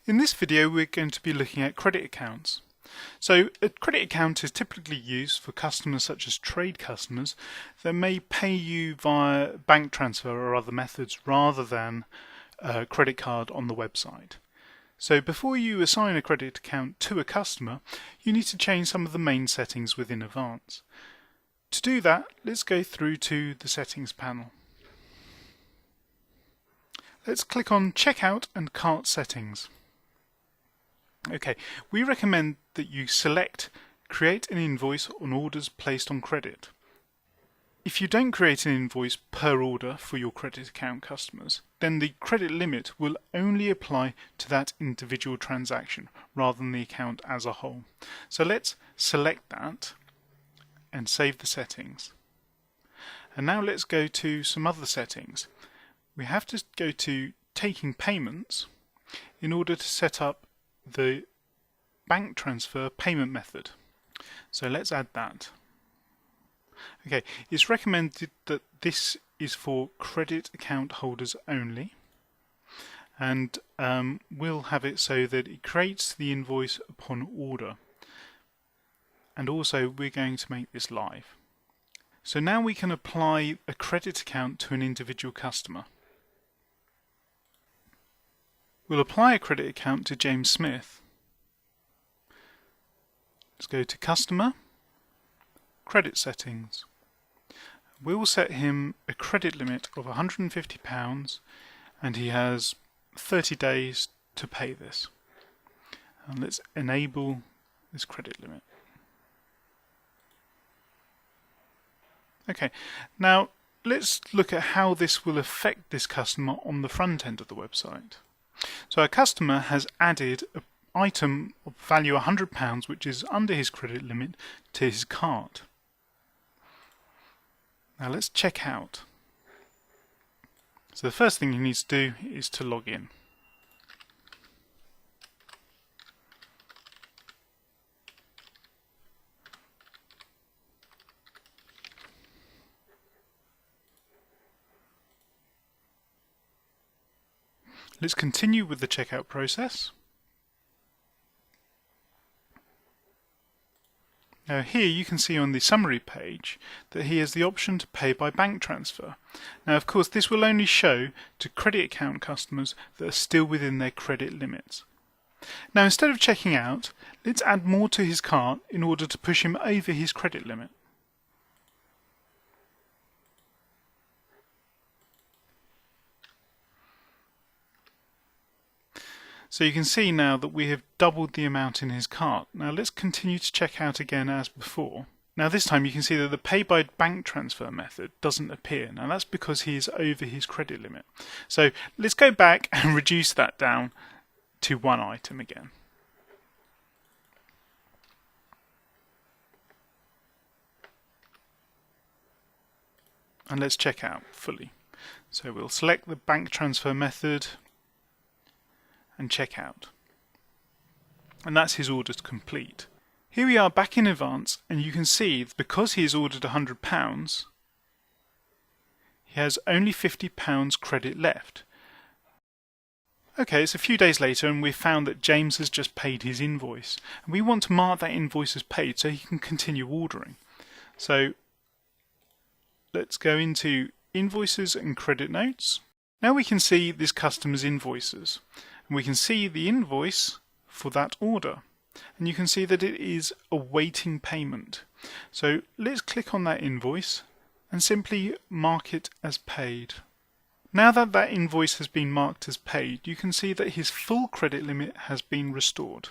In this video we're going to be looking at credit accounts. So a credit account is typically used for customers such as trade customers that may pay you via bank transfer or other methods rather than a credit card on the website. So before you assign a credit account to a customer, you need to change some of the main settings within Evance. To do that, let's go through to the settings panel. Let's click on Checkout and Cart Settings. Okay, we recommend that you select Create an invoice on orders placed on credit. If you don't create an invoice per order for your credit account customers, then the credit limit will only apply to that individual transaction rather than the account as a whole. So let's select that and save the settings. And now let's go to some other settings. We have to go to Taking Payments in order to set up the bank transfer payment method. So let's add that. Okay, it's recommended that this is for credit account holders only, and we'll have it so that it creates the invoice upon order. And also we're going to make this live. So now we can apply a credit account to an individual customer. We'll apply a credit account to James Smith. Let's go to Customer, Credit Settings. We will set him a credit limit of £150 and he has 30 days to pay this. And let's enable this credit limit. Okay, now let's look at how this will affect this customer on the front end of the website. So our customer has added an item of value £100 which is under his credit limit to his cart. Now let's check out. So the first thing he needs to do is to log in. Let's continue with the checkout process. Now here you can see on the summary page that he has the option to pay by bank transfer. Now of course this will only show to credit account customers that are still within their credit limits. Now instead of checking out, let's add more to his cart in order to push him over his credit limit. So you can see now that we have doubled the amount in his cart. Now let's continue to check out again as before. Now this time you can see that the pay by bank transfer method doesn't appear. Now that's because he is over his credit limit. So let's go back and reduce that down to one item again. And let's check out fully. So we'll select the bank transfer method and check out. And that's his orders complete. Here we are back in Evance, and you can see that because he has ordered £100, he has only £50 credit left. Okay, it's a few days later and we've found that James has just paid his invoice. And we want to mark that invoice as paid so he can continue ordering. So let's go into Invoices and Credit Notes. Now we can see this customer's invoices. And we can see the invoice for that order, and you can see that it is awaiting payment. So let's click on that invoice and simply mark it as paid. Now that that invoice has been marked as paid, you can see that his full credit limit has been restored.